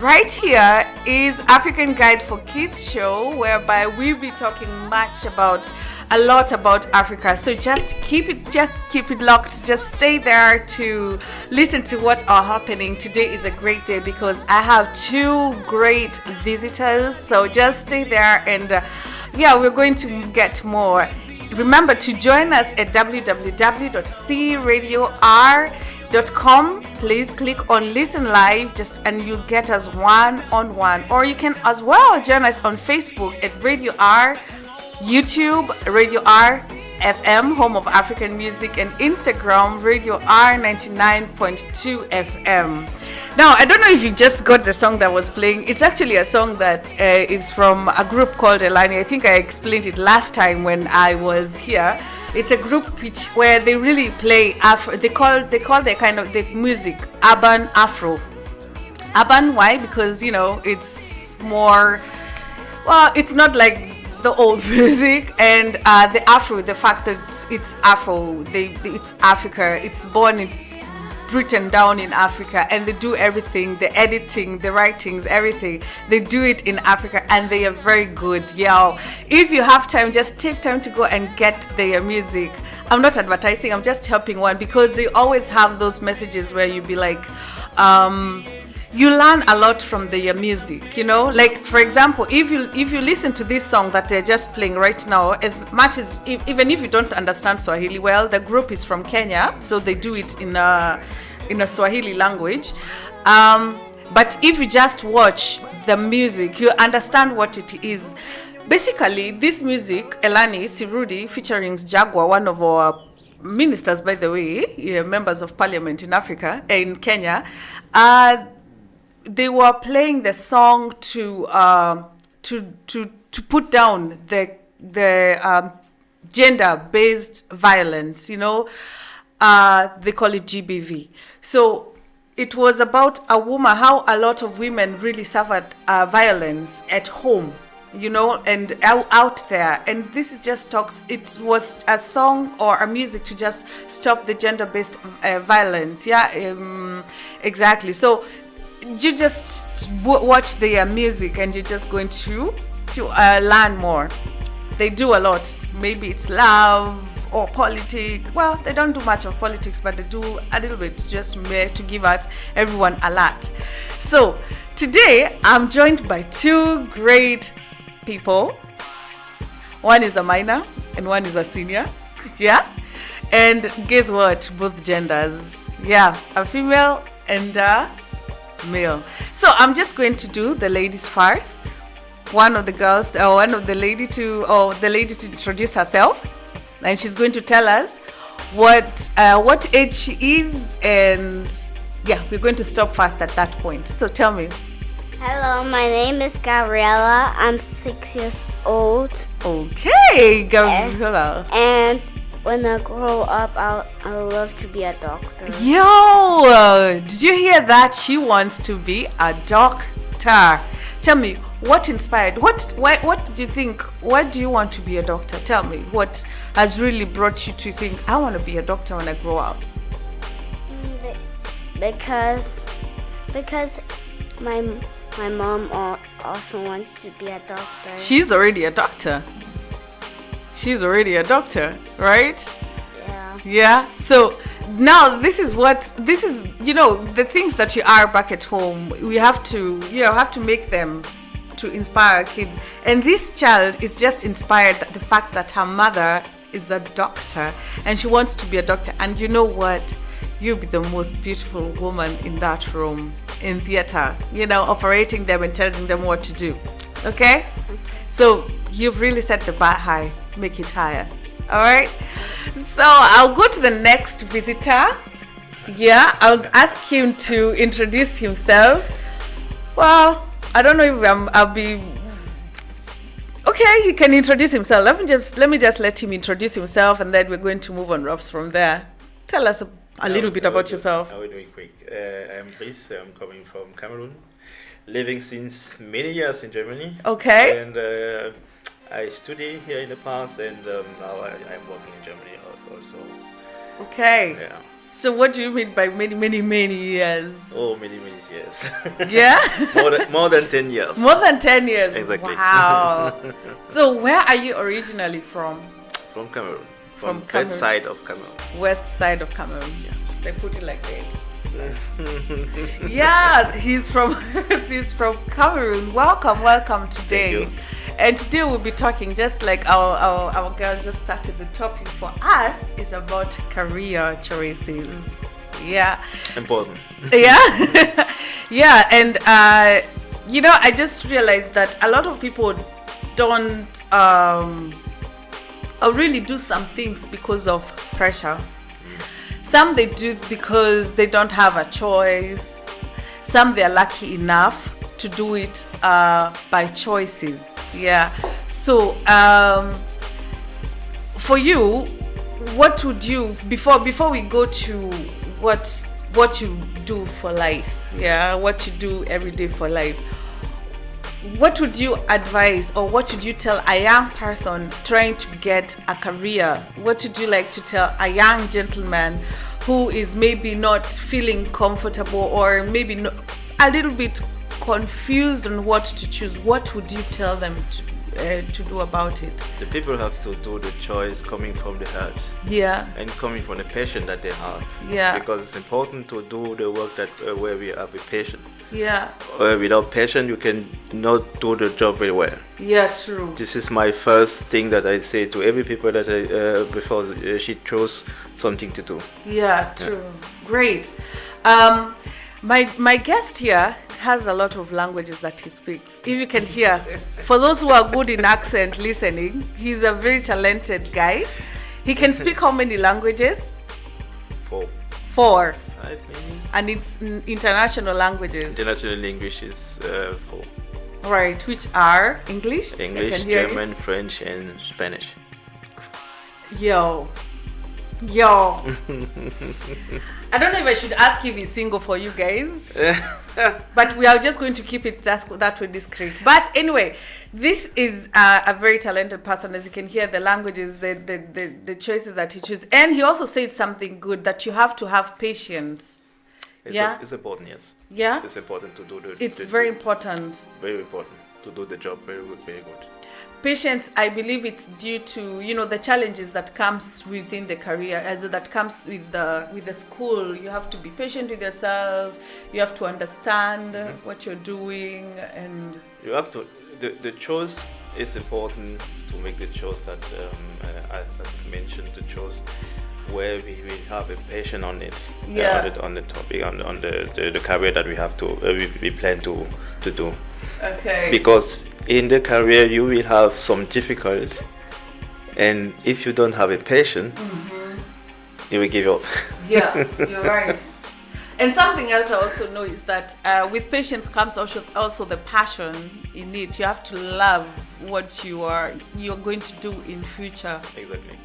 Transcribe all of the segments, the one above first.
Right here is African Guide for Kids show, whereby we'll be talking a lot about Africa. So just keep it locked. Just stay there to listen to what are happening. Today is a great day because I have two great visitors. So just stay there and we're going to get more. Remember to join us at www.cradior.com. Please click on listen live and you'll get us one-on-one, or you can as well join us on Facebook at Radio R, YouTube Radio R FM, home of African music, and Instagram Radio R 99.2 FM. Now, I don't know if you just got the song that was playing. It's actually a song that is from a group called Elani. I think I explained it last time when I was here. It's a group where they really play Afro. They call their kind of the music urban Afro. Urban, why? Because it's more. Well, it's not like the old music, and the Afro, the fact that it's Afro, it's Africa, it's written down in Africa, and they do everything, the editing, the writings, everything, they do it in Africa, and they are very good. If you have time, just take time to go and get their music. I'm not advertising, I'm just helping one, because they always have those messages where you be like, you learn a lot from their music, like for example, if you listen to this song that they're just playing right now, as much as even if you don't understand Swahili well, the group is from Kenya, so they do it in a Swahili language, but if you just watch the music, you understand what it is. Basically, this music, Elani Sirudi featuring Jaguar, one of our ministers, by the way, members of parliament in Kenya, they were playing the song to put down the gender-based violence. They call it GBV. So it was about a woman, how a lot of women really suffered violence at home, and out there. And this is just talks. It was a song or a music to just stop the gender-based violence. Exactly. So you just watch their music and you're just going to learn more. They do a lot. Maybe it's love or politics. Well, they don't do much of politics, but they do a little bit just to give out everyone a lot. So today I'm joined by two great people. One is a minor and one is a senior. And guess what? Both genders. A female and a male. So I'm just going to do the ladies first. One of the lady to introduce herself, and she's going to tell us what age she is, and we're going to stop fast at that point. So tell me. Hello, my name is Gabriella. I'm 6 years old. Okay, Gabriella. And when I grow up, I'll love to be a doctor. Did you hear that? She wants to be a doctor. Tell me, what inspired? What did you think? Why do you want to be a doctor? Tell me, what has really brought you to think, I want to be a doctor when I grow up? Because my mom also wants to be a doctor. She's already a doctor. Right? Yeah. So now this is the things that you are back at home. We have to make them to inspire kids. And this child is just inspired at the fact that her mother is a doctor and she wants to be a doctor. And you know what? You'll be the most beautiful woman in that room, in theater, operating them and telling them what to do. Okay? So you've really set the bar high. Make it higher. All right, so I'll go to the next visitor. I'll ask him to introduce himself. Well, I don't know if I'll be okay. He can introduce himself. Let me just let him introduce himself, and then we're going to move on from there. Tell us a little bit about yourself. I will do it quick. I'm Brice. I'm coming from Cameroon, living since many years in Germany. Okay. And I studied here in the past, and now I'm working in Germany also. Okay. So what do you mean by many years? Oh, many years. Yeah? more than 10 years. More than 10 years. Exactly. Wow. So where are you originally from? From Cameroon. From West Cameroon. side of Cameroon. West side of Cameroon. Yes. They put it like this. Yeah, he's from Cameroon. Welcome today. Thank you. And today we'll be talking, just like our girl just started, the topic for us is about career choices. Yeah. Important. Yeah. Yeah. And I just realized that a lot of people don't really do some things because of pressure. Some they do because they don't have a choice. Some they're lucky enough to do it by choices. Yeah. So for you, what would you, before we go to what you do for life, yeah, what you do every day for life, what would you advise, or what would you tell a young person trying to get a career? What would you like to tell a young gentleman who is maybe not feeling comfortable, or maybe a little bit confused on what to choose? What would you tell them to do about it? The people have to do the choice coming from the heart. Yeah. And coming from the passion that they have. Yeah. Because it's important to do the work that where we have a passion. Yeah. Without passion, you can not do the job very well. Yeah, true. This is my first thing that I say to every people that before she chose something to do. Yeah, true. Yeah. Great. My guest here has a lot of languages that he speaks. If you can hear, for those who are good in accent listening, he's a very talented guy. He can speak how many languages? 4. 4. 5 maybe. And it's international languages. International English is 4. Right, which are English, German, French, and Spanish. Yo. I don't know if I should ask if he's single for you guys, but we are just going to keep it just that way discreet. But anyway, this is a very talented person. As you can hear, the languages, the choices that he chooses. And he also said something good, that you have to have patience. It's important, yes. Yeah? It's important to do the... It's very important. Very important to do the job very good, very good. Patience, I believe it's due to, the challenges that comes within the career, as that comes with the school. You have to be patient with yourself. You have to understand what you're doing, and you have to. The choice is important to make the choice that, as mentioned, the choice where we have a passion on it, on the topic, on the career that we have to we plan to do. Okay. Because in the career you will have some difficulty, and if you don't have a passion, you will give up. Yeah, you're right. And something else I also know is that with patience comes also the passion in it. You have to love what you're going to do in future. Exactly.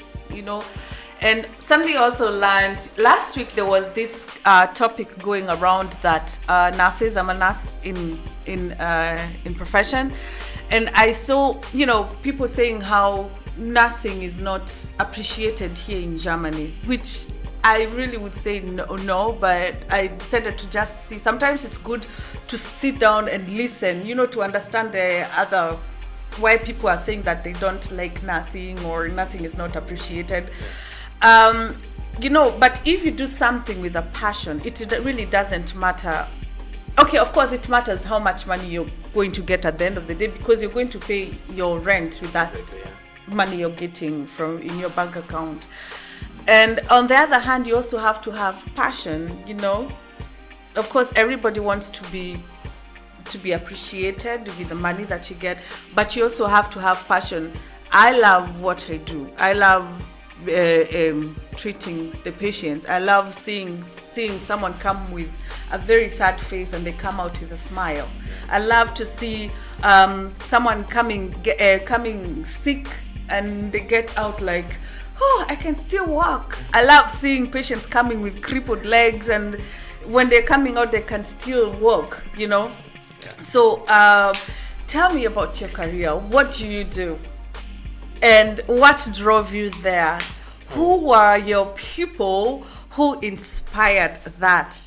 And something I also learned last week, there was this topic going around that nurses, I'm a nurse in profession, and I saw people saying how nursing is not appreciated here in Germany, which I really would say no, but I decided to just see. Sometimes it's good to sit down and listen, to understand the other, why people are saying that they don't like nursing, or nursing is not appreciated. But if you do something with a passion, it really doesn't matter. Okay, of course it matters how much money you're going to get at the end of the day, because you're going to pay your rent with that money you're getting from in your bank account. And on the other hand, you also have to have passion. Of course, everybody wants to be appreciated with the money that you get, but you also have to have passion. I love what I do. I love treating the patients. I love seeing someone come with a very sad face and they come out with a smile. I love to see someone coming sick and they get out like, oh, I can still walk. I love seeing patients coming with crippled legs, and when they're coming out they can still walk. So tell me about your career. What do you do? And what drove you there? Who were your people who inspired that?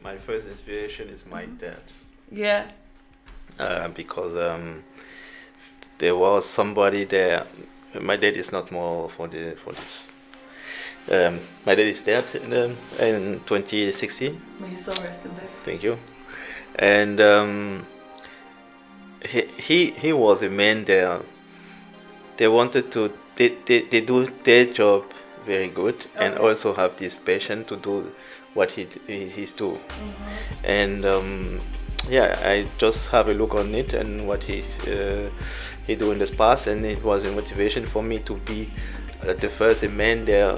My first inspiration is my dad. Yeah. Because there was somebody there. My dad is not more for this. My dad is dead in 2016. May you so rest in peace. Thank you. And he was a man there. They wanted to they do their job very good, and also have this passion to do what he's do. And I just have a look on it and what he do in this past, and it was a motivation for me to be the first man there.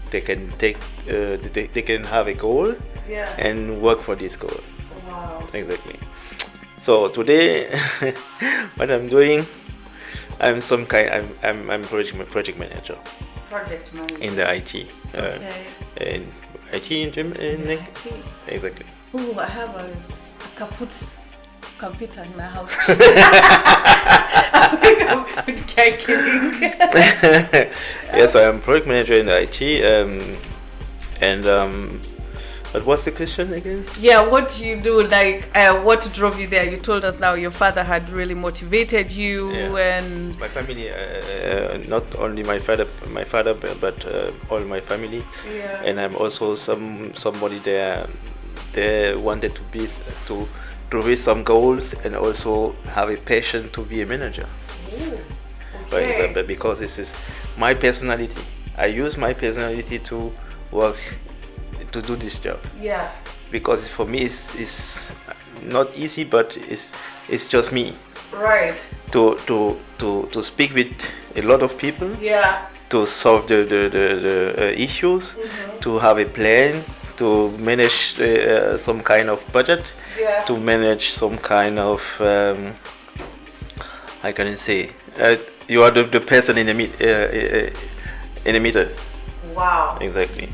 They can take they can have a goal and work for this goal. Wow. Exactly. So today, what I'm doing, I'm project manager. Project manager. In the IT. In IT in IT. Exactly. Ooh, I have a kaput computer in my house. I'm kidding. Yes, I am project manager in the IT. But what's the question again? Yeah, what do you do? Like, what drove you there? You told us now your father had really motivated you, and my family, not only my father, but all my family. Yeah. And I'm also somebody there. They wanted to reach some goals and also have a passion to be a manager. Ooh, For example, because this is my personality. I use my personality to work, to do this job. Yeah. Because for me it's not easy, but it's just me. Right. To speak with a lot of people. Yeah. To solve the issues. To have a plan. To manage some kind of budget. Yeah. To manage some kind of I can say you are the person in the middle. Wow. Exactly.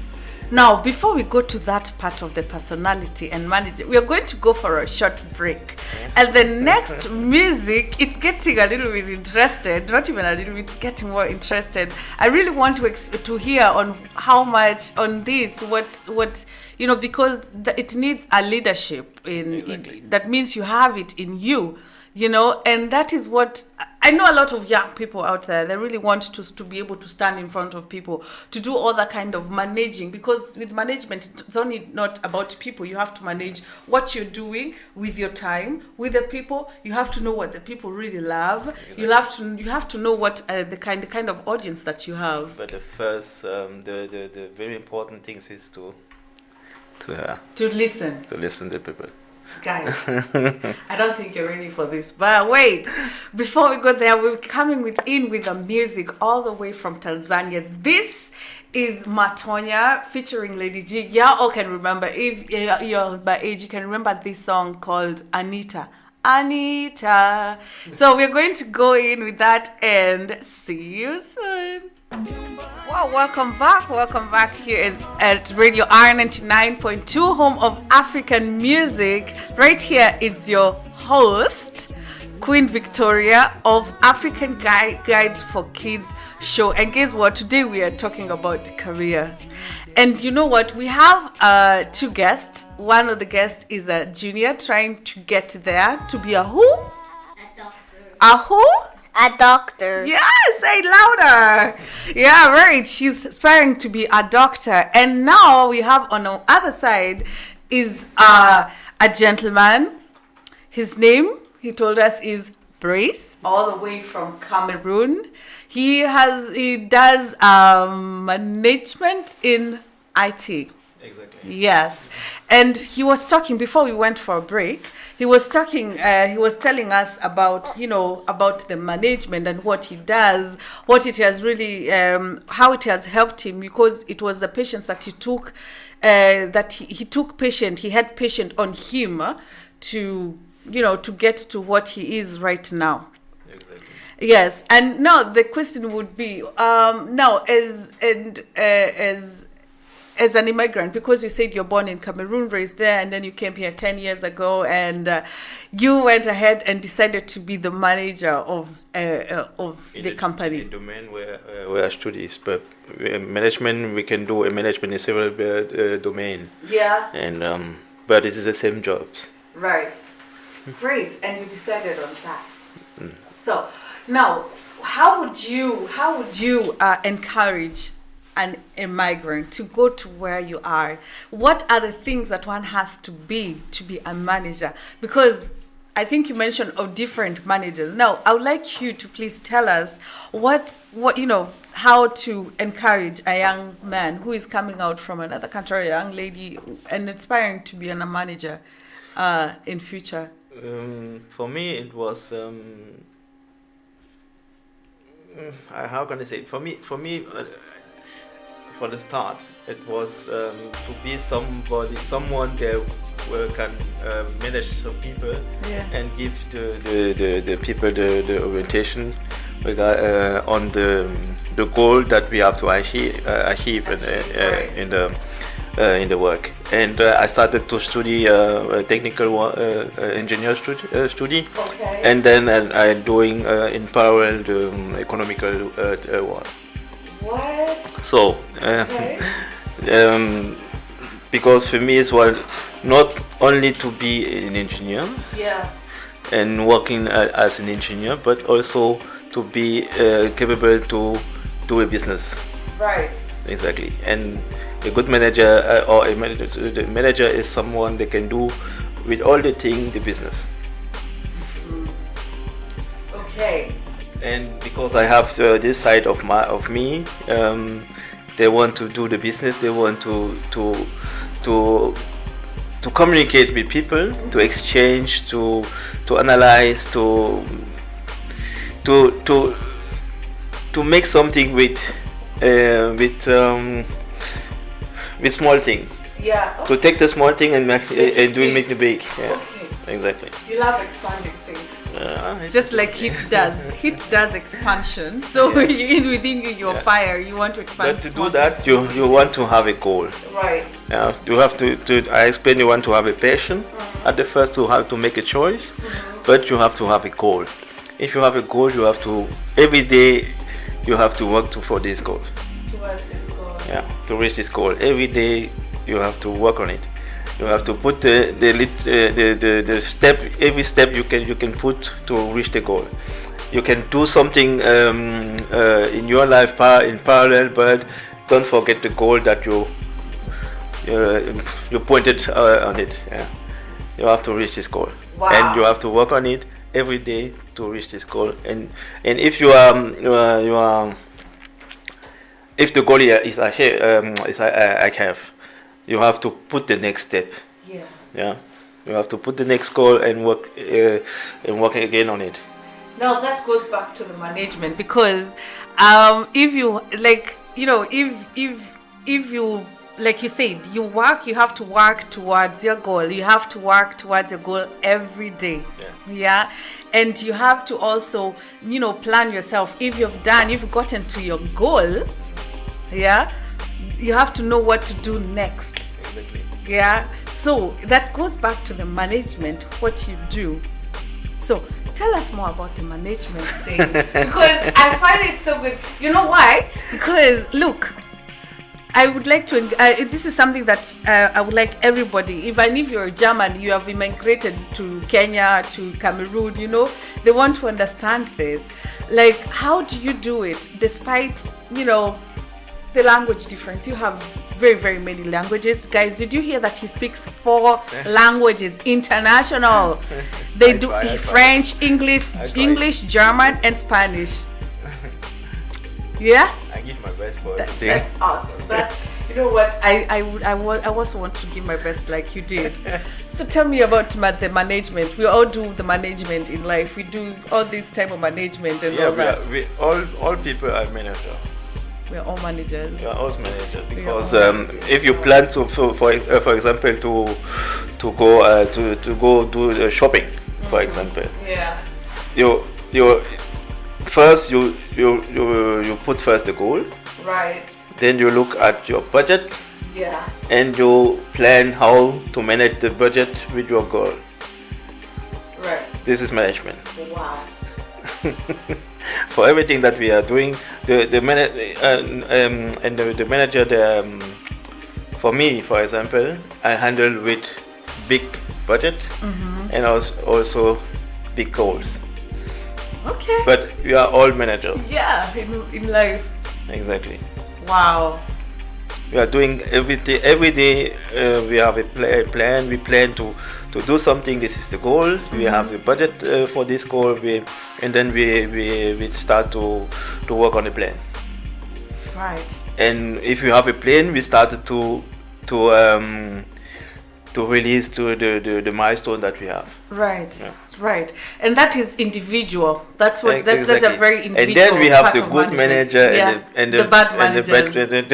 Now, before we go to that part of the personality and management, we are going to go for a short break. And the next music, it's getting a little bit interested, not even a little bit, it's getting more interested. I really want to hear on how much on this, what because it needs a leadership in that means you have it in you, and that is what I know. A lot of young people out there, they really want to be able to stand in front of people, to do all that kind of managing, because with management, it's only not about people. You have to manage what you're doing with your time, with the people. You have to know what the people really love. You have to know what the kind of audience that you have. But the first, the very important things is to listen. To listen to people. Guys, I don't think you're ready for this, but wait, before we go there, we're coming with the music all the way from Tanzania. This is Matonya featuring Lady G. Y'all all can remember, if you're my age, you can remember this song called Anita. So we're going to go in with that and see you soon. Well, welcome back here at Radio R99.2, home of African music. Right here is your host, Queen Victoria of African Guides for Kids show. And guess what? Today we are talking about career. And you know what? We have two guests. One of the guests is a junior trying to get there to be a who? A doctor. A who? A doctor. Yeah, say it louder. Yeah, right. She's aspiring to be a doctor. And now we have on the other side is a gentleman. His name, he told us, is Brace, all the way from Cameroon. He does management in IT. Exactly. Yes. And he was talking before we went for a break. He was telling us about the management and what he does, what it has really, how it has helped him, because it was the patients that he took, he had patient on him to get to what he is right now. Exactly. Yes. And now the question would be, now as as an immigrant, because you said you're born in Cameroon, raised there, and then you came here 10 years ago, and you went ahead and decided to be the manager of the company. In the domain where I study is management, we can do a management in several domain. Yeah. And but it is the same jobs. Right. Great. And you decided on that. So now, how would you encourage a migrant to go to where you are? What are the things that one has to be a manager? Because I think you mentioned different managers. Now, I would like you to please tell us what how to encourage a young man who is coming out from another country, a young lady, and aspiring to be a manager in future. For me, it was. How can I say it? For me, for the start, it was to be someone that can manage some people and give the people the orientation on the goal that we have to achieve in the work. And I started to study technical engineer study, and then I'm doing in parallel the economical work. What? So, because for me it was not only to be an engineer and working as an engineer, but also to be capable to do a business. Right. Exactly. And a good manager the manager is someone that can do with all the things the business. Okay. And because I have this side of me, they want to do the business. They want to communicate with people, to exchange, to analyze, to make something with small thing. Yeah. Okay. To take the small thing and make the big. Yeah. Okay. Exactly. You love expanding things. Just like heat does. Heat does expansion. So within your fire, you want to expand. But to do that, you want to have a goal. Right. Yeah. You have to. I explain. You want to have a passion. At the first, to have to make a choice, but you have to have a goal. If you have a goal, you have to every day. You have to work for this goal. Towards this goal. Yeah. To reach this goal, every day you have to work on it. You have to put the step, every step you can put to reach the goal. You can do something in your life in parallel, but don't forget the goal that you pointed on it. Yeah. You have to reach this goal, and you have to work on it every day to reach this goal. And if you are if the goal is I have. You have to put the next step. Yeah. You have to put the next goal and work again on it. Now that goes back to the management, because if you if you like you said, you have to work towards your goal. You have to work towards your goal every day. Yeah. And you have to also, plan yourself. If you've gotten to your goal, you have to know what to do next. Exactly. Yeah. So that goes back to the management, what you do. So tell us more about the management thing, because I find it so good. You know why? Because look, I would like to. This is something that I would like everybody. Even if you're German, you have immigrated to Kenya, to Cameroon. They want to understand this. Like, how do you do it, despite the language difference? You have very, very many languages. Guys, did you hear that he speaks 4 languages, international? They do French, English, German, and Spanish. Yeah? I give my best for it. That's awesome. You know what? I also want to give my best like you did. So tell me about the management. We all do the management in life. We do all this type of management and all that. We all people are managers. We're all managers. We are all managers, because if you plan to, for example, to go do shopping, for example. Yeah. You first you put first the goal. Right. Then you look at your budget. Yeah. and you plan how to manage the budget with your goal. Right. This is management. Wow. For everything that we are doing, the manager, for me, for example, I handle with big budget and also big goals. Okay. But we are all managers. Yeah, in life. Exactly. Wow. We are doing everything every day. We have a plan. We plan to do something. This is the goal. We have the budget for this goal. And then we start to work on the plan. Right. And if you have a plan, we started to release to the milestone that we have. Right. Yeah. Right. And that is individual. That's what that's Exactly. a very individual. And then we have part the of good management. manager and the bad and the manager.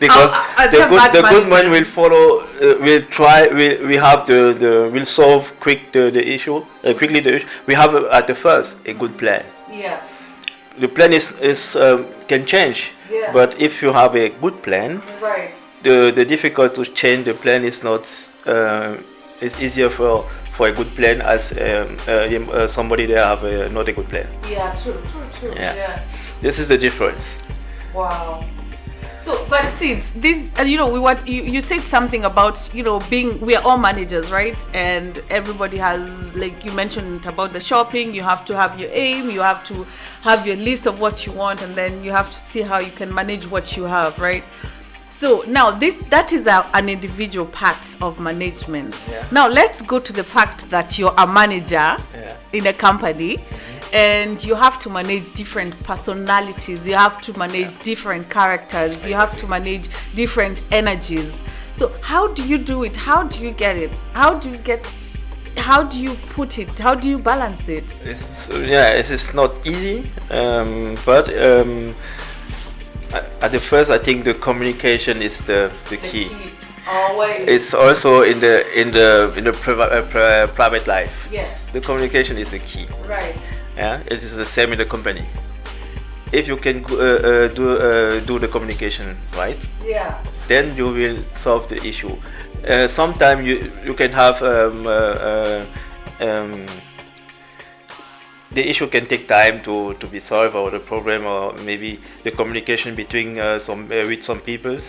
Because the good managers. one will follow. Will try. We have will solve the issue quickly. The issue. We have at the first a good plan. Yeah. The plan is can change. Yeah. But if you have a good plan, Right. the difficult to change the plan is not. It's easier for a good plan as somebody that have not a good plan. Yeah. True. Yeah. This is the difference. Wow. So, but since this, you said something about, we are all managers, right? And everybody has, like you mentioned about the shopping, you have to have your aim, you have to have your list of what you want, and then you have to see how you can manage what you have, right? So now that is an individual part of management. Yeah. Now let's go to the fact that you're a manager in a company, and you have to manage different personalities, you have to manage different characters, you have to manage different energies. So how do you do it? How do you get it? How do you put it? How do you balance it? It's not easy, but at the first I think the communication is the key. Always. It's also in the private life. Yes. The communication is the key. Right. Yeah, it is the same in the company. If you can do the communication right, Yeah. then you will solve the issue. Sometimes you can have the issue can take time to be solved, or the problem, or maybe the communication between with some people,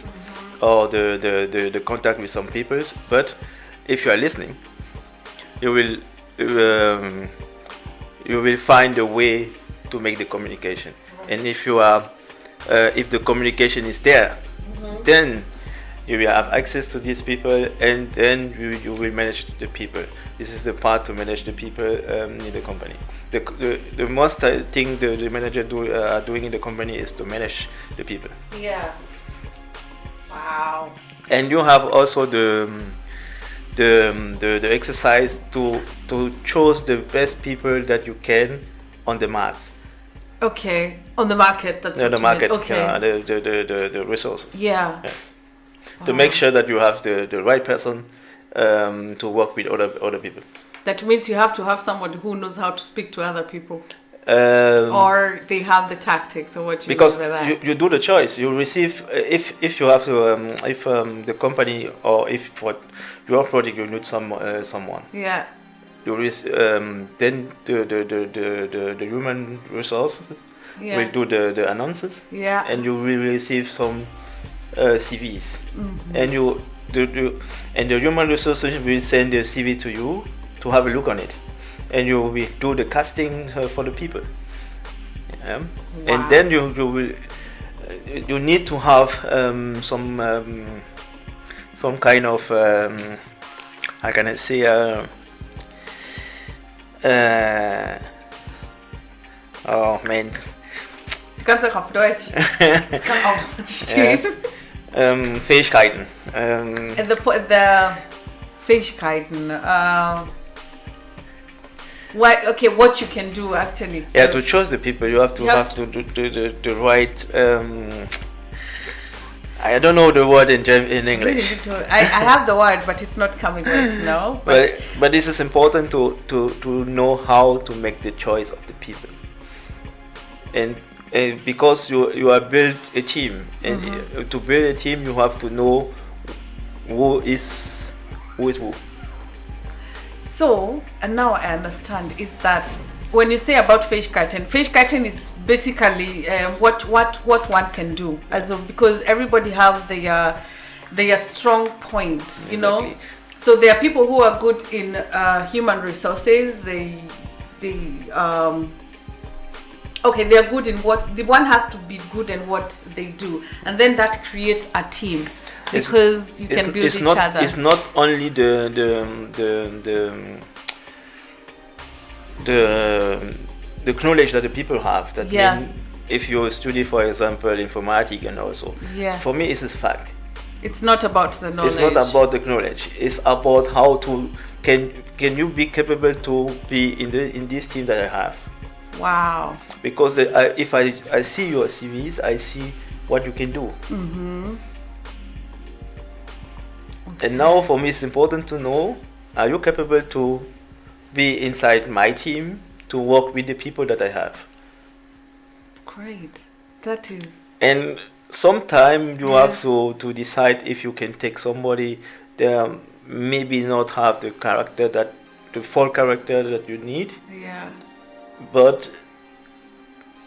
or the contact with some people. But if you are listening, you will find a way to make the communication. And if the communication is there, then you will have access to these people, and then you will manage the people. This is the part to manage the people in the company. The most thing the manager are doing in the company is to manage the people. Yeah. Wow. And you have also the exercise to choose the best people that you can on the market. Okay, on the market. That's what the you market. mean. Okay. The resources. Yeah. To make sure that you have the right person to work with other people. That means you have to have somebody who knows how to speak to other people, or they have the tactics, or what you because mean by that. you do the choice. You receive if you have to if the company, or if for your project you need someone. Yeah. You then the human resources will do the annonces. Yeah. And you will receive some CVs, and the human resources will send the CV to you to have a look on it, and you will do the casting for the people. Yeah? Wow. And then you need to have some kind of how can I say oh man. Du kannst auch auf Deutsch. Das kann auch verstehen. Fähigkeiten. The Fähigkeiten. What you can do actually. Yeah, to choose the people, you have to do the right. I don't know the word in English. I have the word, but it's not coming right now. But this is important to know how to make the choice of the people. And because you are build a team, and to build a team you have to know who is who. So, and now I understand, is that when you say about face cutting is basically what one can do, because everybody have their strong point, you know. So there are people who are good in human resources. They are good in what the one has to be good in what they do, and then that creates a team, because you can build each other. It's not only the knowledge that the people have. That mean if you study, for example, informatics, and also for me it's a fact. It's not about the knowledge. It's not about the knowledge. It's about how to can you be capable to be in this team that I have. Wow. Because if I see your CVs, I see what you can do. Okay. And now for me it's important to know, are you capable to be inside my team, to work with the people that I have? Great. That is. And sometimes you have to decide if you can take somebody that maybe not have the full character that you need. Yeah. But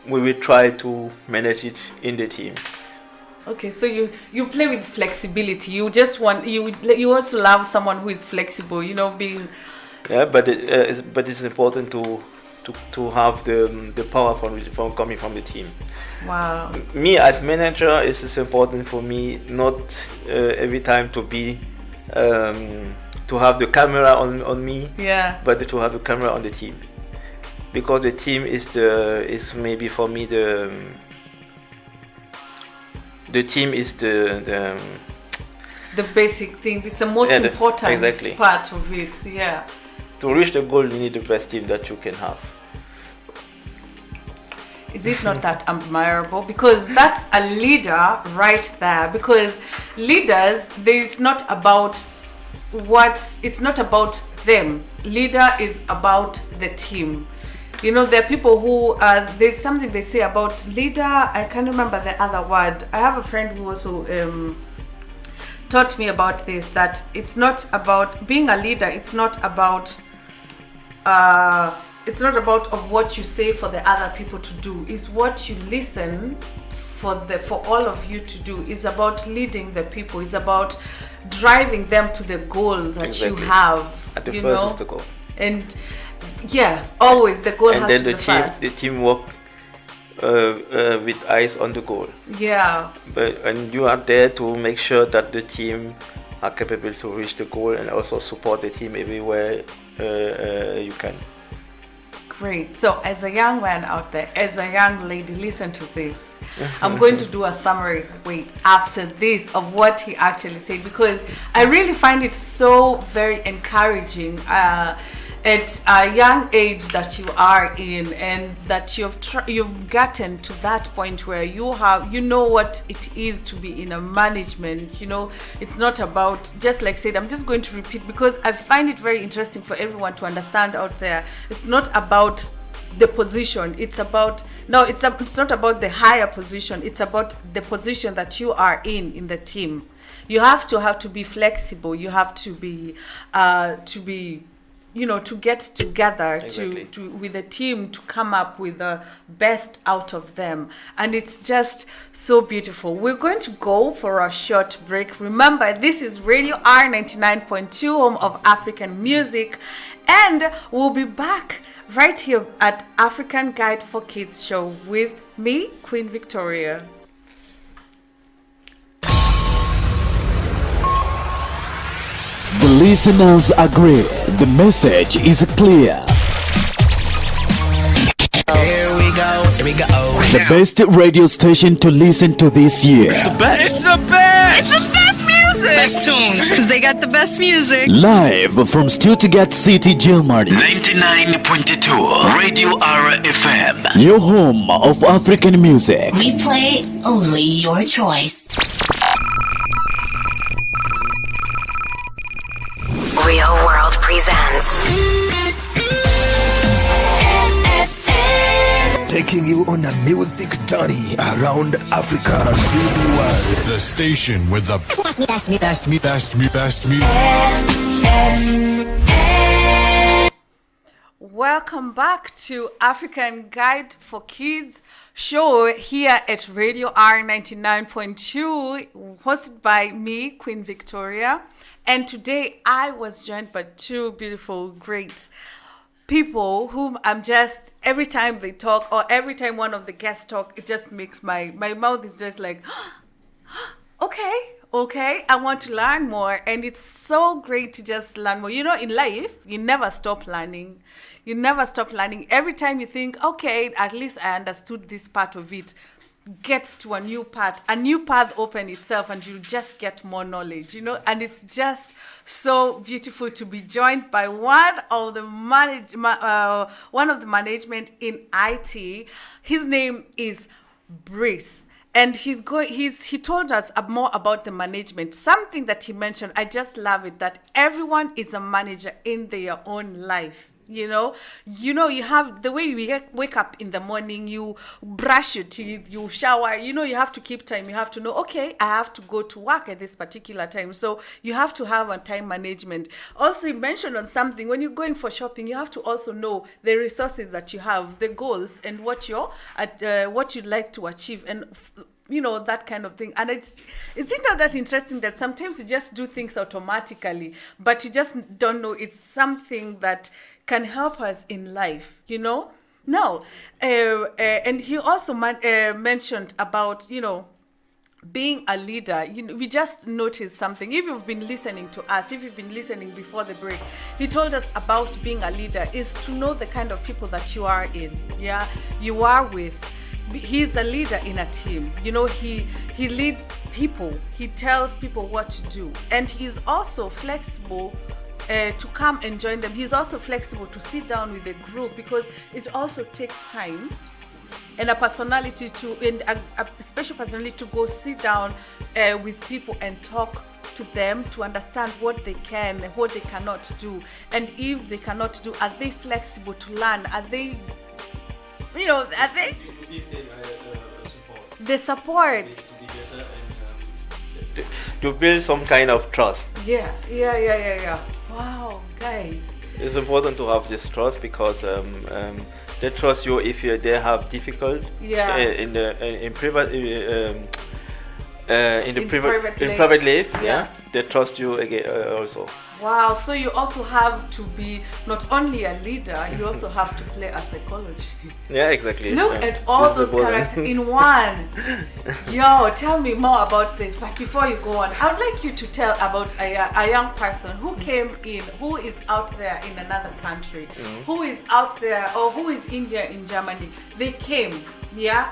we will try to manage it in the team. Okay, so you play with flexibility. You just want you also love someone who is flexible. You know, being. Yeah, but it's important to have the power from coming from the team. Wow. Me as manager, it's important for me not every time to be to have the camera on me. Yeah. But to have a camera on the team, because the team is maybe for me the team is the basic thing. It's the most important part of it. Yeah. To reach the goal, you need the best team that you can have. Is it not that admirable? Because that's a leader right there. Because leaders, it's not about them. Leader is about the team. You know, there are people who, there's something they say about leader, I can't remember the other word. I have a friend who also taught me about this, that it's not about being a leader, it's not about of what you say for the other people to do. It's what you listen for all of you to do. It's about leading the people. It's about driving them to the goal that you have. At the first is the goal. And always the goal has to be the first. The team work with eyes on the goal. Yeah. And you are there to make sure that the team are capable to reach the goal, and also support the team everywhere you can. Great. So as a young man out there, as a young lady, listen to this. I'm going to do a summary after this of what he actually said, because I really find it so very encouraging at a young age that you are in, and that you've gotten to that point where you know what it is to be in a management. You know, it's not about, just like said, I'm just going to repeat because I find it very interesting for everyone to understand out there. It's not about the position. It's not about the higher position. It's about the position that you are in the team. You have to be flexible. You have to be to get together to with a team to come up with the best out of them. And it's just so beautiful. We're going to go for a short break. Remember, this is Radio R 99.2, home of African music. And we'll be back right here at African Guide for Kids show with me, Queen Victoria. The listeners agree. The message is clear. Here we go. The best radio station to listen to this year. It's the best. It's the best. It's the best music. Best tunes. Because they got the best music. Live from Stuttgart City, Germany. 99.2 Radio RFM. Your home of African music. We play only your choice. Real World presents Take taking you on a music journey around Africa and the world. The station with the best music. Welcome back to African Guide for Kids show here at Radio R 99.2, hosted by me, Queen Victoria. And today I was joined by two beautiful, great people whom I'm just, every time they talk or every time one of the guests talk, it just makes my mouth is just like, okay, I want to learn more. And it's so great to just learn more. You know, in life, you never stop learning. You never stop learning. Every time you think, okay, at least I understood this part of it, gets to a new path open itself, and you just get more knowledge, you know. And it's just so beautiful to be joined by one of the management in IT. His name is Brice. And he told us more about the management. Something that he mentioned, I just love it, that everyone is a manager in their own life. You know, you have the way we wake up in the morning, you brush your teeth, you shower, you have to keep time. You have to know, okay, I have to go to work at this particular time. So you have to have a time management. Also, he mentioned on something, when you're going for shopping, you have to also know the resources that you have, the goals, and what you'd like to achieve. And that kind of thing. And it's not that interesting that sometimes you just do things automatically, but you just don't know it's something that can help us in life, No. And he also mentioned about, being a leader. We just noticed something. If you've been listening to us, if you've been listening before the break, he told us about being a leader is to know the kind of people that you are in. Yeah, you are with. He's a leader in a team. He leads people. He tells people what to do. And he's also flexible to come and join them. He's also flexible to sit down with a group, because it also takes time and a personality a special personality to go sit down with people and talk to them to understand what they can and what they cannot do. And if they cannot do, are they flexible to learn? Are they the support to build some kind of trust. Yeah. Wow, guys, it's important to have this trust, because they trust you if they have difficult in private life. Yeah, they trust you again also. Wow, so you also have to be not only a leader, you also have to play a psychology. Yeah, exactly. Look at all those characters in one. Yo, tell me more about this. But before you go on, I would like you to tell about a young person who came in, who is out there in another country, who is out there or who is in here in Germany. They came,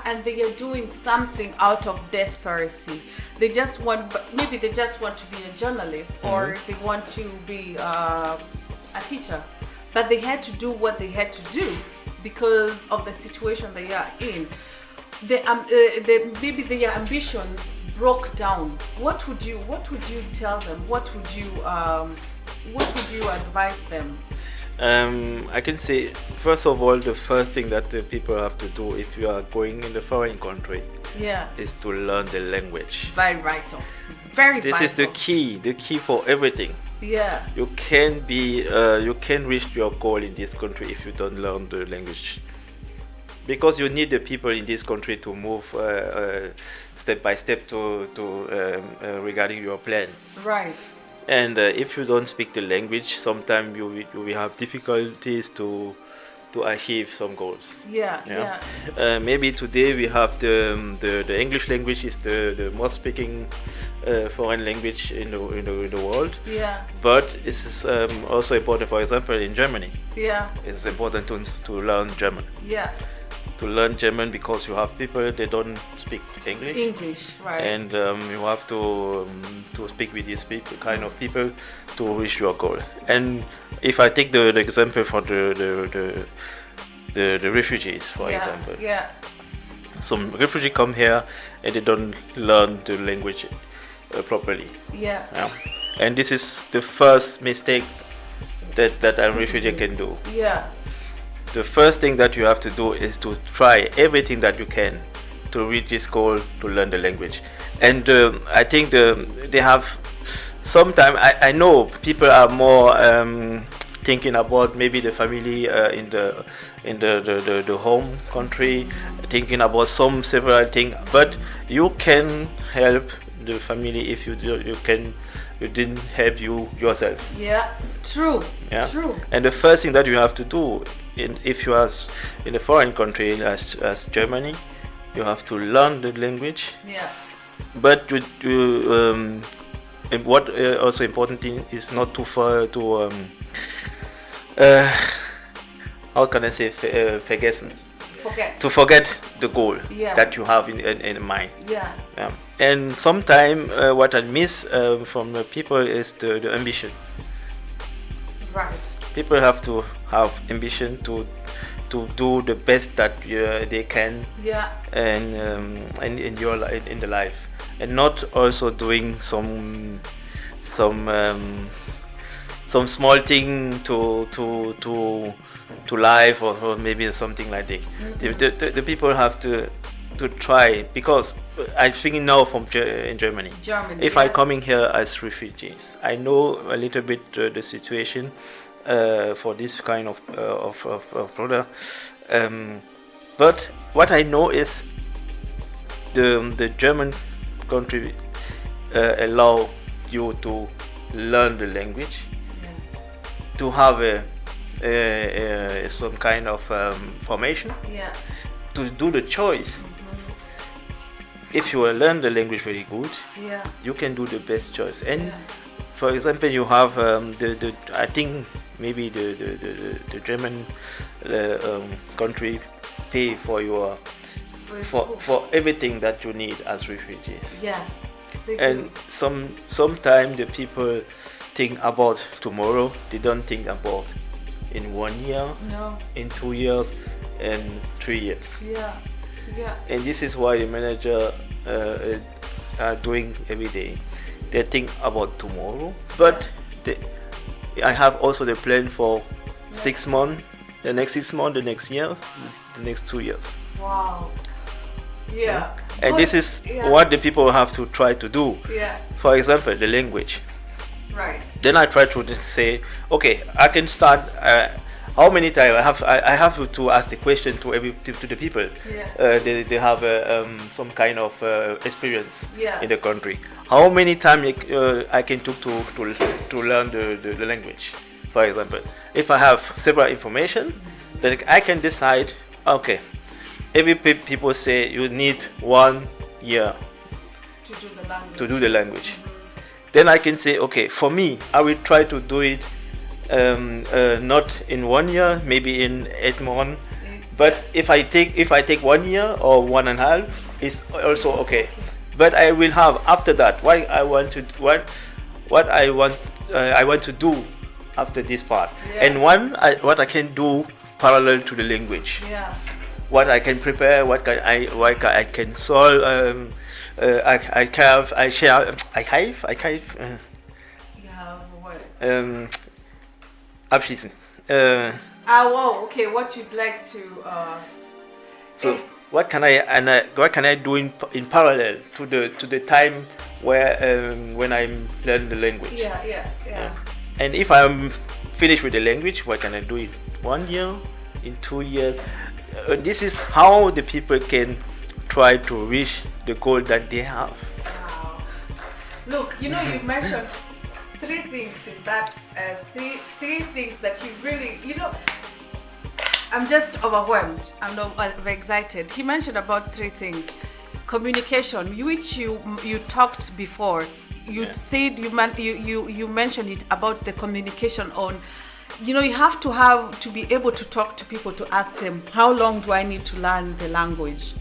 and they are doing something out of desperation. They just want to be a journalist, or they want to be a teacher, but they had to do what they had to do because of the situation they are in. Maybe their ambitions broke down. What would you tell them? What would you advise them? I can say, first of all, the first thing that the people have to do if you are going in a foreign country is to learn the language. Very vital. Very this vital. Is the key for everything. Yeah. You can reach your goal in this country if you don't learn the language, because you need the people in this country to move step by step to regarding your plan. Right. And if you don't speak the language, sometimes you will have difficulties to achieve some goals. Yeah. Maybe today we have the English language is the most speaking foreign language in the world. Yeah. But it's also important. For example, in Germany. Yeah. It's important to learn German. Yeah. To learn German, because you have people they don't speak English, right? And you have to speak with these kind of people to reach your goal. And if I take the example for the refugees, for example, some refugees come here and they don't learn the language properly. Yeah. And this is the first mistake that a refugee can do. Yeah. the first thing that you have to do is to try everything that you can to reach this goal, to learn the language. And I think they have sometimes, I know people are more thinking about maybe the family in the home country, thinking about several things, but you can help the family if you didn't help yourself. Yeah, true. Yeah, true. And the first thing that you have to do, if you are in a foreign country as Germany, you have to learn the language. Yeah. But and what also important thing is not to how can I say forget the goal that you have in mind. Yeah. And sometimes what I miss from the people is the ambition. Right. People have to have ambition to do the best that they can. Yeah. And in the life, and not also doing some small thing to life or maybe something like that. Mm-hmm. The people have to try, because I'm thinking now in Germany. If I coming here as refugees, I know a little bit the situation for this kind of product. But what I know is the German country allow you to learn the language, yes, to have some kind of formation, yeah, to do the choice. Mm-hmm. If you learn the language very good, yeah, you can do the best choice. And yeah, for example, you have I think maybe the German country pay for your for everything that you need as refugees. Yes, they do. And sometimes the people think about tomorrow. They don't think about in 1 year, no, in 2 years, and 3 years. Yeah, yeah. And this is why the manager are doing every day. They think about tomorrow, but I have also the plan for 6 months, the next 6 months, the next year, the next 2 years. Wow. Yeah. And this is what the people have to try to do. Yeah. For example, the language. Right. Then I try to say, okay, I can start. How many times I have to ask the question to the people. Yeah. They have some kind of experience, yeah, in the country. How many times I can take to learn the language? For example, if I have several information, then I can decide. Okay, every people say you need 1 year to do the language. Mm-hmm. Then I can say, okay, for me, I will try to do it not in 1 year, maybe in 8 months. But if I take 1 year or 1.5, it's also okay. But I will have after that what I want to do after this part, yeah, and what I can do parallel to the language. Yeah. What I can prepare, what I can solve. I have what? Abschließen. Wow. Okay. What you'd like to? So what can I do in parallel to the time where when I'm learning the language? Yeah. And if I'm finished with the language, what can I do in 1 year, in 2 years? This is how the people can try to reach the goal that they have. Wow. Look, you mentioned 3 things in that, three things that you really, I'm just overwhelmed. I'm excited. He mentioned about 3 things. Communication, which you talked before. You said you mentioned it about the communication on. You have to be able to talk to people, to ask them, how long do I need to learn the language?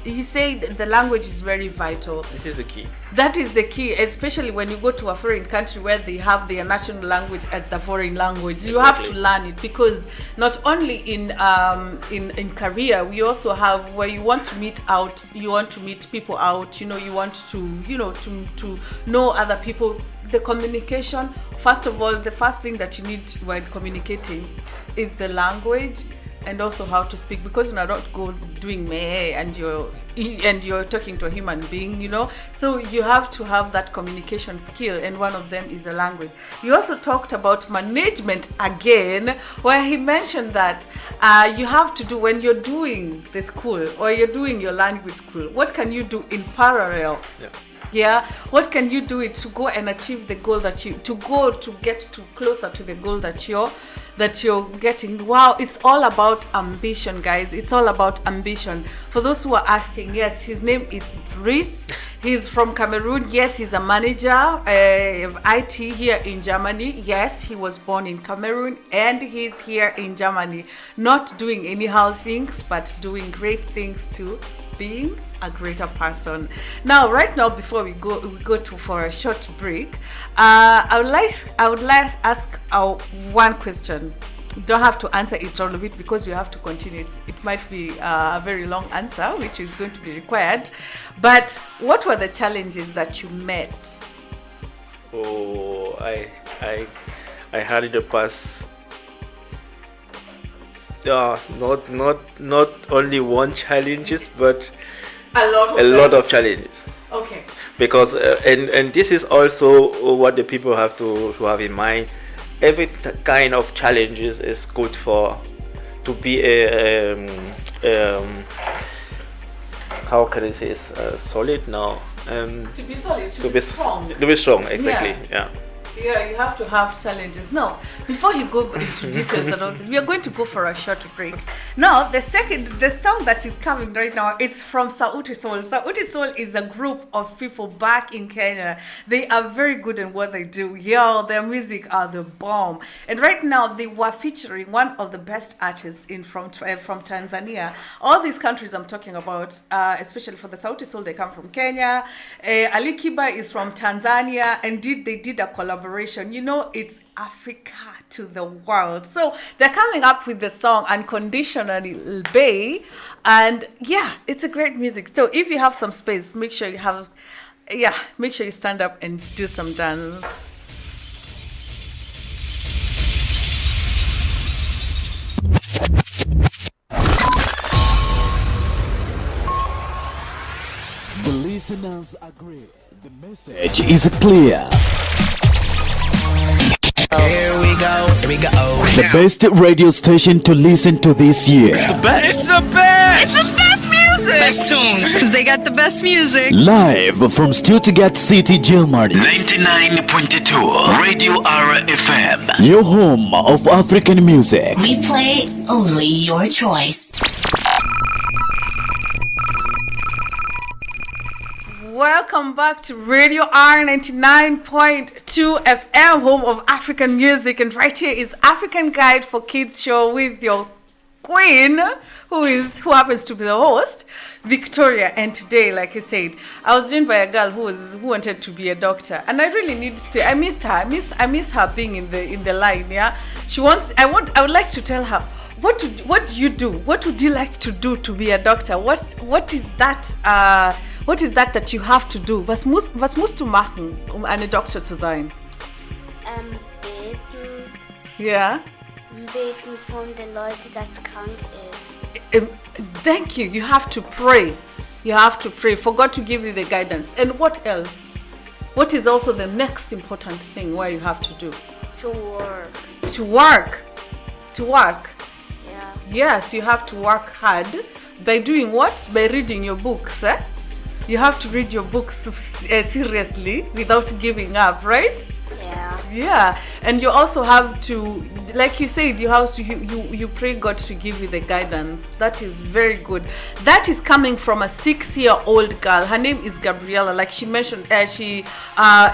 He said the language is very vital. This is the key. That is the key, especially when you go to a foreign country where they have their national language as the foreign language. Exactly. You have to learn it, because not only in Korea, we also have where you want to meet people out. You want to know other people. The communication, first of all, the first thing that you need while communicating is the language. and also how to speak, because you're not go doing meh and you're talking to a human being, so you have to have that communication skill, and one of them is the language. You also talked about management again, where he mentioned that you have to do, when you're doing the school or you're doing your language school, what can you do in parallel? Yeah, what can you do it to go and achieve the goal to get to closer to the goal that you're getting? Wow, it's all about ambition, guys. It's all about ambition. For those who are asking, yes, his name is Brice. He's from Cameroon. Yes, he's a manager of IT here in Germany. Yes, he was born in Cameroon and he's here in Germany, not doing anyhow things, but doing great things too, being a greater person. Now, right now, before we go for a short break, I would like ask one question. You don't have to answer it, all of it, because you have to continue. It might be a very long answer, which is going to be required. But what were the challenges that you met? Oh, I had in the past. Not only one challenges, but a lot of challenges. Okay. Because and this is also what the people have to have in mind. Every kind of challenges is good to be a how can I say solid now. To be solid, to be strong. To be strong, exactly. Yeah. Yeah, you have to have challenges. Now, before you go into details, we are going to go for a short break. Now, the song that is coming right now is from Sauti Sol. Sauti Sol is a group of people back in Kenya. They are very good in what they do. Yo, their music are the bomb. And right now, they were featuring one of the best artists from Tanzania. All these countries I'm talking about, especially for the Sauti Sol, they come from Kenya. Ali Kiba is from Tanzania, and they did a collaboration. It's Africa to the world. So they're coming up with the song Unconditionally Bay, and yeah, it's a great music. So if you have some space, make sure you stand up and do some dance. The listeners agree. The message is clear. Here we go. The best radio station to listen to this year. It's the best music. Best tunes. Because they got the best music. Live from Stuttgart City, Germany. 99.2 Radio RFM. Your home of African music. We play only your choice. Welcome back to Radio R 99.2 FM, home of African music. And right here is African Guide for Kids show with your queen, who happens to be the host, Victoria. And today, like I said, I was joined by a girl who wanted to be a doctor, and I really I missed her. I miss her being in the line. Yeah, I would like to tell her, what do you do? What would you like to do to be a doctor? What is that? What is that you have to do? Was musst du machen, eine Doktor zu sein? Beten. Ja. Beten von den Leuten, das krank ist. Thank you. You have to pray. You have to pray for God to give you the guidance. And what else? What is also the next important thing where you have to do? To work. To work. To work. Yeah. Yes, you have to work hard. By doing what? By reading your books. You have to read your books seriously without giving up, right? Yeah, and you also have to, like you said, you pray God to give you the guidance. That is very good. That is coming from a 6-year-old girl. Her name is Gabriella. Like she mentioned, she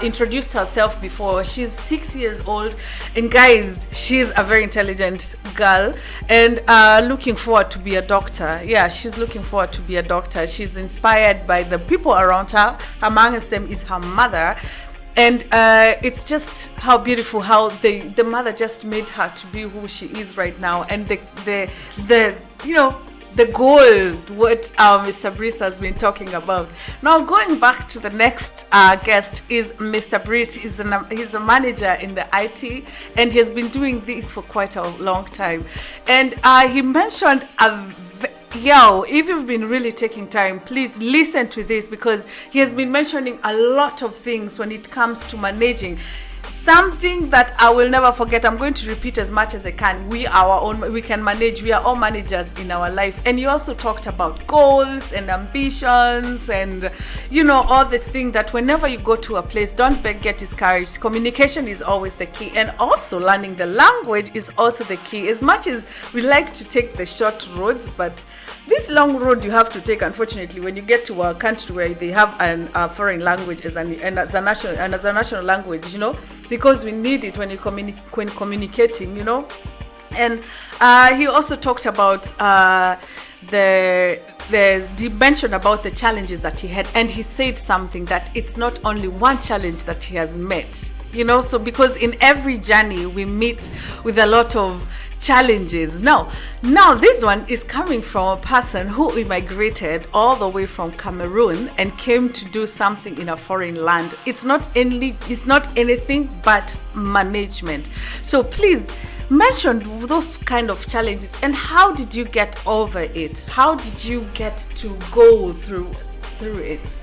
introduced herself before. She's 6 years old, and guys, she's a very intelligent girl and looking forward to be a doctor. Yeah, she's looking forward to be a doctor. She's inspired by the people around her. Amongst them is her mother. And it's just how beautiful how the mother just made her to be who she is right now, and the the goal, what Mr. Brice has been talking about. Now, going back to the next guest is Mr. Brice. He's a manager in the IT, and he has been doing this for quite a long time. And he mentioned if you've been really taking time, please listen to this, because he has been mentioning a lot of things when it comes to managing. Something that I will never forget. I'm going to repeat as much as I can. We can manage. We are all managers in our life. And you also talked about goals and ambitions and, all this thing that whenever you go to a place, don't get discouraged. Communication is always the key. And also learning the language is also the key. As much as we like to take the short roads, but this long road you have to take, unfortunately, when you get to a country where they have a foreign language as a national language, because we need it when communicating, And he also talked about the dimension about the challenges that he had, and he said something that it's not only one challenge that he has met, so because in every journey we meet with a lot of challenges. Now this one is coming from a person who immigrated all the way from Cameroon and came to do something in a foreign land. It's not anything but management. So please mention those kind of challenges, and how did you get over it? How did you get to go through it?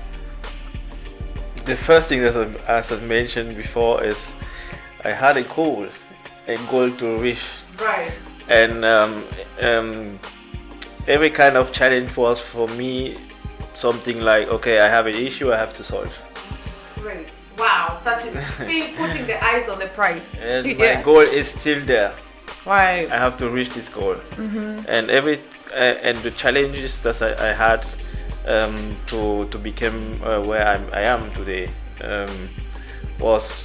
The first thing that, as I mentioned before, is I had a goal to reach. Right. And every kind of challenge was for me something like, okay, I have an issue I have to solve. Great. Wow, that is putting the eyes on the prize. And my goal is still there. Right. I have to reach this goal. Mm-hmm. And and the challenges that I had to become where I am today was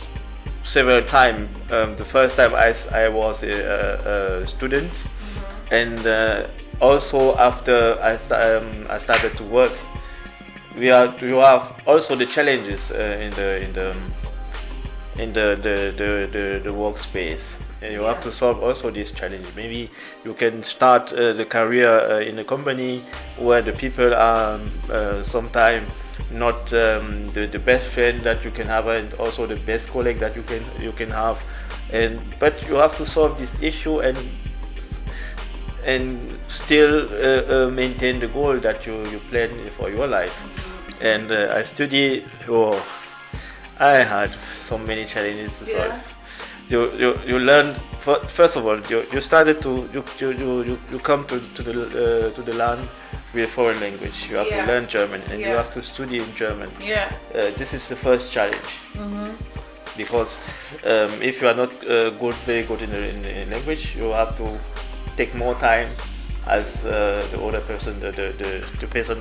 several times. The first time I was a student, mm-hmm. and also after I started to work, you have also the challenges in the workspace, and you have to solve also these challenges. Maybe you can start the career in a company where the people are sometimes not the best friend that you can have, and also the best colleague that you can have, but you have to solve this issue and still maintain the goal that you plan for your life. And I studied. I had so many challenges to solve. You learn. First of all, you started to you come to the land with a foreign language. You have to learn German, and you have to study in German. This is the first challenge. Mm-hmm. Because if you are not very good in language, you have to take more time as the other person, the person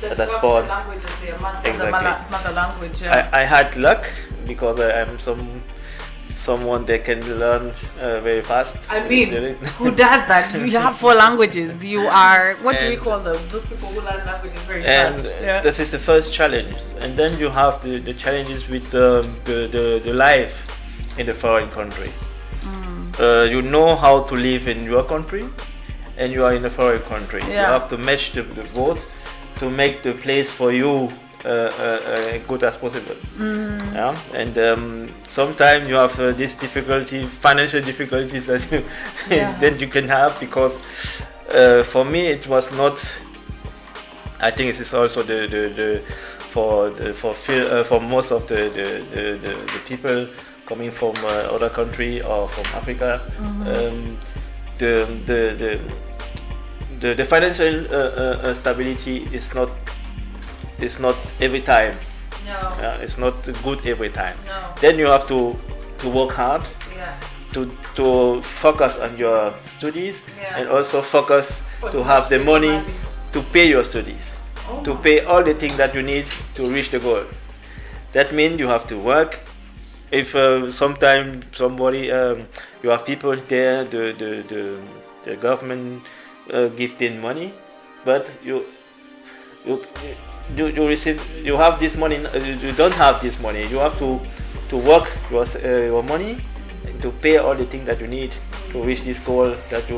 that's born. The language is their mother language. I had luck because I am someone that can learn very fast. I mean, who does that? You have 4 languages. You are, what do we call them? Those people who learn languages very fast. And this is the first challenge. And then you have the challenges with the life in the foreign country. You know how to live in your country, and you are in a foreign country. You have to match the both to make the place for you good as possible. And sometimes you have this financial difficulties that you that you can have, because for me it was not. I think it is also for most of the people coming from other country or from Africa, the financial stability is not every time. No. It's not good every time. No. Then you have to work hard. To focus on your studies, and also focus to have the money to pay your studies, to pay all the things that you need to reach the goal. That means you have to work. If sometimes somebody, you have people there, the government give them money, but you receive, you have this money, you don't have this money. You have to work your money to pay all the things that you need to reach this goal that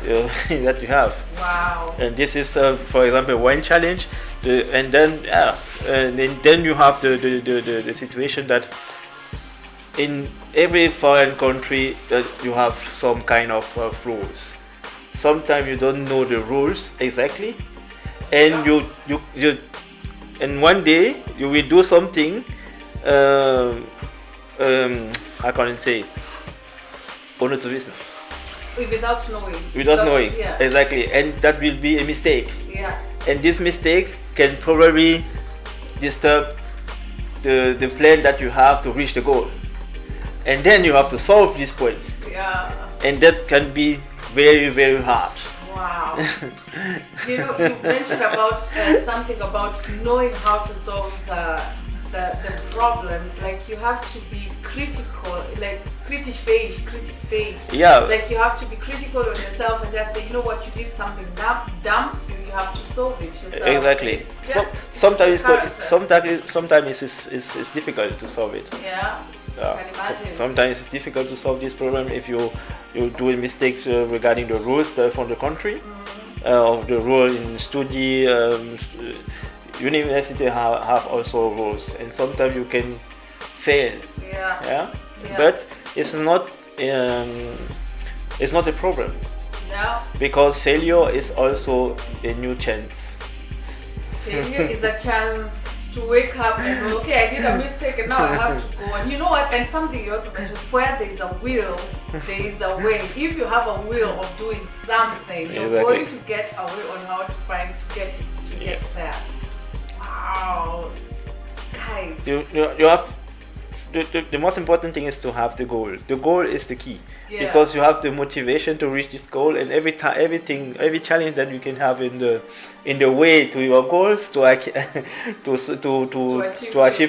that you have. Wow. And this is, for example, one challenge. And then you have the situation that in every foreign country you have some kind of rules. Sometimes you don't know the rules exactly, and you and one day you will do something. How can I say? Ohne zu wissen. Without knowing. Without knowing, yeah. exactly, and that will be a mistake. Yeah. And this mistake can probably disturb the plan that you have to reach the goal. And then you have to solve this point. Yeah. And that can be very, very hard. Wow. You mentioned about something about knowing how to solve the problems. Like you have to be critical, like critic phase. Yeah. Like you have to be critical on yourself and just say, you know what, you did something dumb, so you have to solve it yourself. Exactly. Sometimes it's difficult to solve it. Yeah. I can imagine. Sometimes it's difficult to solve this problem if you do a mistake regarding the rules from the country, of the rule in study. University have also rules, and sometimes you can fail. Yeah. But it's not a problem. No. Because failure is also a new chance. Failure is a chance to wake up and go, okay, I did a mistake and now I have to go. And you know what? And something you also mentioned, where there is a will, there is a way. If you have a will of doing something, you're going to get a way on how to get there. Wow, guys. You have the most important thing is to have the goal. The goal is the key, because you have the motivation to reach this goal, and every challenge that you can have in the way to your goals to achieve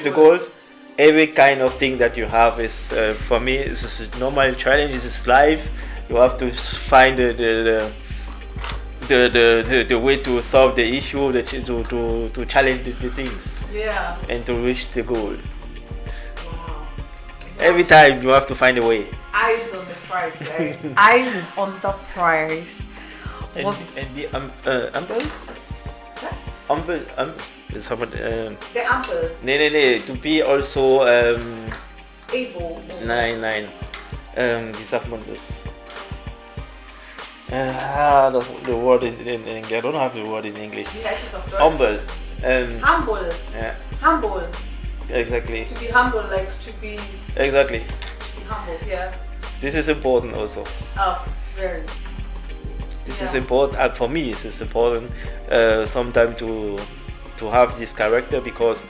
the goals. Every kind of thing that you have is for me is a normal challenge. It's life. You have to find the way to solve the issue, to challenge the things, and to reach the goal. Wow. Every time you have to find a way. Eyes on the prize, guys. Eyes on the prize. And the is someone the ample. No. To be also able. Nein. Wie sagt man das? That's the word in English. I don't have the word in English. Humble. Humble. Yeah. Humble. Exactly. To be humble, like to be. Exactly. To be humble, yeah. This is important also. Oh, very. This is important for me. This is important sometimes to have this character, because,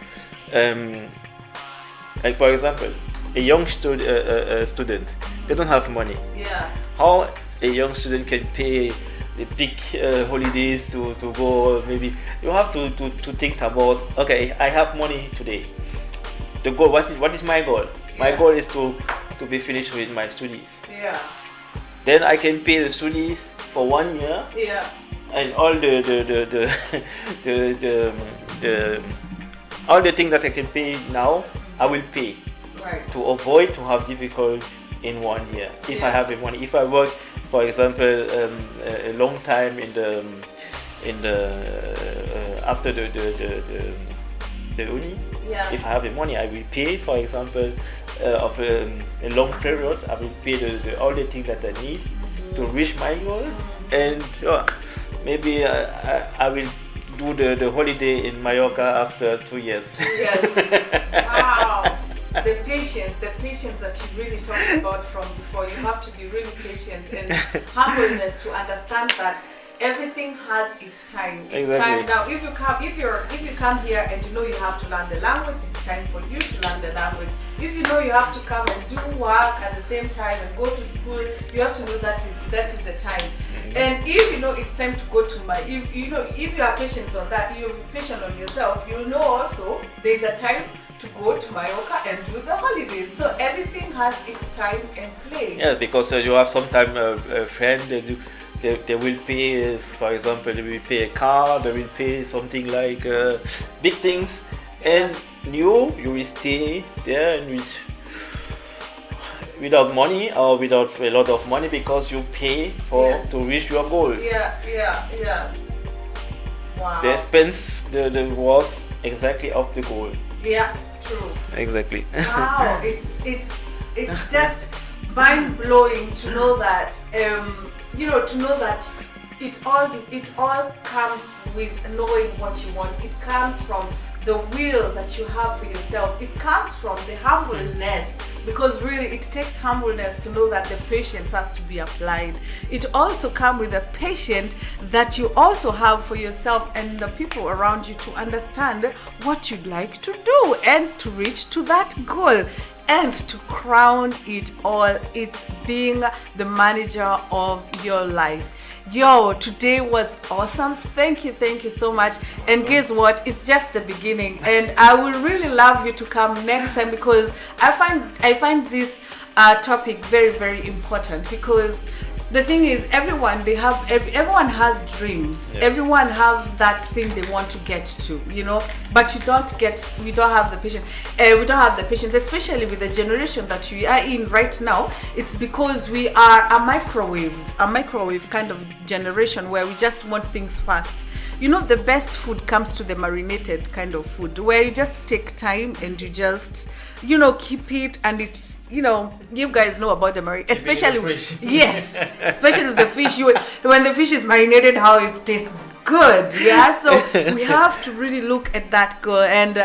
like for example, a young student, they don't have money. Yeah. How a young student can pay the big holidays to go? Maybe you have to think about, okay, I have money today. The goal, what is my goal? My goal is to be finished with my studies. Yeah. Then I can pay the studies for 1 year. Yeah. And all the all the things that I can pay now, I will pay. Right. To avoid to have difficult in 1 year. If I have the money, if I work, for example, a long time in the after the uni. Yeah. If I have the money, I will pay. For example, of a long period, I will pay all the things that I need to reach my goal, and maybe I will do the holiday in Mallorca after 2 years. Yes. Wow. The patience that you really talked about from before. You have to be really patient and humbleness to understand that everything has its time. It's time now. If you come here and you know you have to learn the language, it's time for you to learn the language. If you know you have to come and do work at the same time and go to school, you have to know that is the time. And if you know it's time to go to if you are patient on that, you'll be patient on yourself. You'll know also there's a time to go to Mallorca and do the holidays. So everything has its time and place. Yeah, because you have sometimes a friend they will pay, for example, they will pay a car, they will pay something like big things, and you will stay there and without money or without a lot of money, because you pay to reach your goal. Yeah. Wow. The expense the was exactly of the goal. Yeah, true. Exactly. Wow, it's just mind blowing to know that it all comes with knowing what you want. It comes from the will that you have for yourself. It comes from the humbleness, because really it takes humbleness to know that the patience has to be applied. It also comes with a patience that you also have for yourself and the people around you to understand what you'd like to do and to reach to that goal. And to crown it all, it's being the manager of your life. Yo, today was awesome. Thank you so much. And guess what? It's just the beginning. And I would really love you to come next time, because I find this topic very, very important, because the thing is, everyone has dreams. Yeah. Everyone have that thing they want to get to, but we don't have the patience. We don't have the patience, especially with the generation that we are in right now. It's because we are a microwave kind of generation, where we just want things fast. The best food comes to the marinated kind of food, where you just take time and you just, keep it, and it's, you guys know about the marinade, especially yes, especially the fish. When the fish is marinated, how it tastes good. Yeah, so we have to really look at that goal, and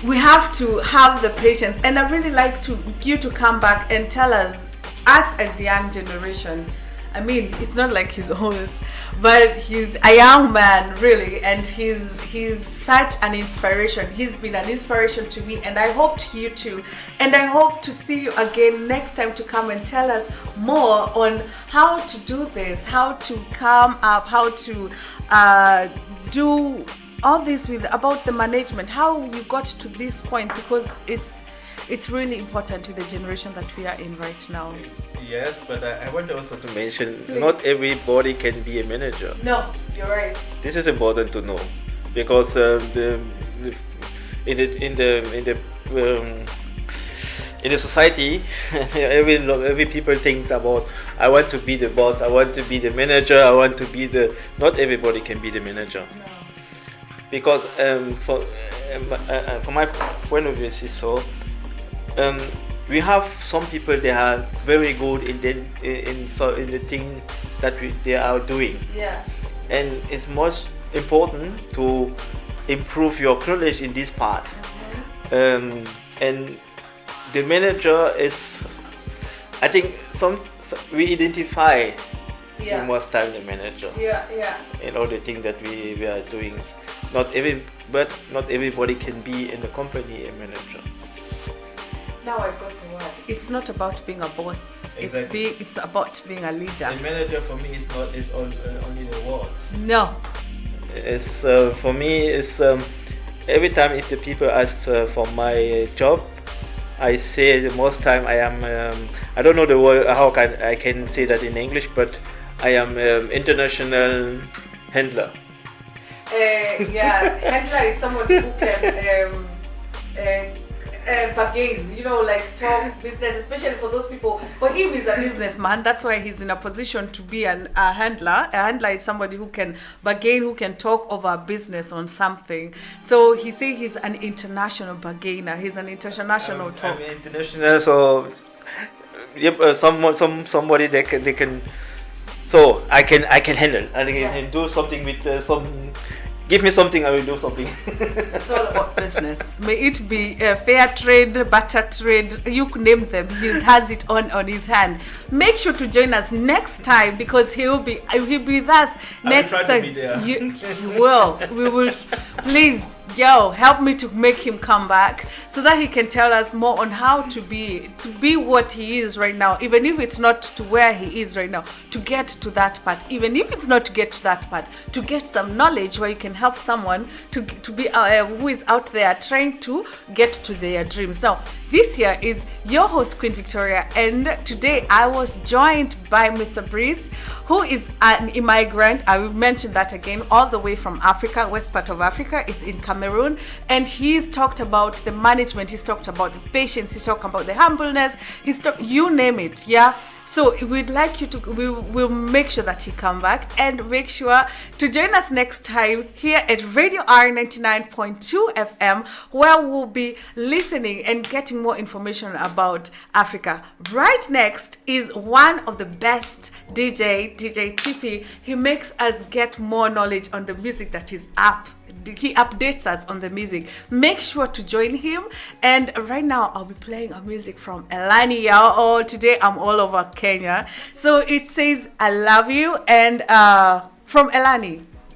we have to have the patience. And I really like you to come back and tell us as young generation. I mean, it's not like he's old, but he's a young man, really, and he's such an inspiration. He's been an inspiration to me, and I hope to you too. And I hope to see you again next time to come and tell us more on how to do this, how to come up, how to do all this about the management, how you got to this point, because it's really important to the generation that we are in right now. Yes, but I want also to mention, not everybody can be a manager. No, you're right. This is important to know, because in the society, every people think about, I want to be the boss, I want to be the manager, I want to be the. Not everybody can be the manager. No. Because from my point of view, it's so. We have some people, they are very good in the thing that they are doing. Yeah. And it's most important to improve your knowledge in this part. Mm-hmm. And the manager is, I think we identify most time the manager. Yeah. In all the things that we are doing. Not everybody can be in the company a manager. Now I got the word. It's not about being a boss. Exactly. It's about being a leader. The manager for me is only the word. No. It's for me. It's every time if the people ask for my job, I say the most time I am. I don't know the word. How I can say that in English, but I am international handler. Handler is somebody who can bargain, like talk business, especially for those people. For him, he's a businessman. That's why he's in a position to be a handler. A handler is somebody who can bargain, who can talk over business on something. So he say he's an international bargainer. He's an international talk. I'm international, so somebody they can. So I can handle. I can do something with some. Give me something, I will do something. It's all about business. May it be fair trade, butter trade, you could name them. He has it on his hand. Make sure to join us next time, because he'll be with us next time. To be there. You will. We will. Please, help me to make him come back, so that he can tell us more on how to be what he is right now, even if it's not to where he is right now, to get to that part. Even if it's not to get to that part, to get some knowledge where you can help someone to be who is out there trying to get to their dreams. Now, this here is your host, Queen Victoria, and today I was joined by Mr. Brice, who is an immigrant. I will mention that again, all the way from Africa, west part of Africa. It's in Cameroon. Cameroon, and he's talked about the management, he's talked about the patience, he's talked about the humbleness, you name it, yeah. So we'd like you to, we'll make sure that you come back, and make sure to join us next time here at Radio R 99.2 FM, where we'll be listening and getting more information about Africa. Right next is one of the best DJ TP. He makes us get more knowledge on the music that is up. He updates us on the music. Make sure to join him. And right now I'll be playing a music from Elani Yao. Today I'm all over Kenya. So it says I love you, and from Elani.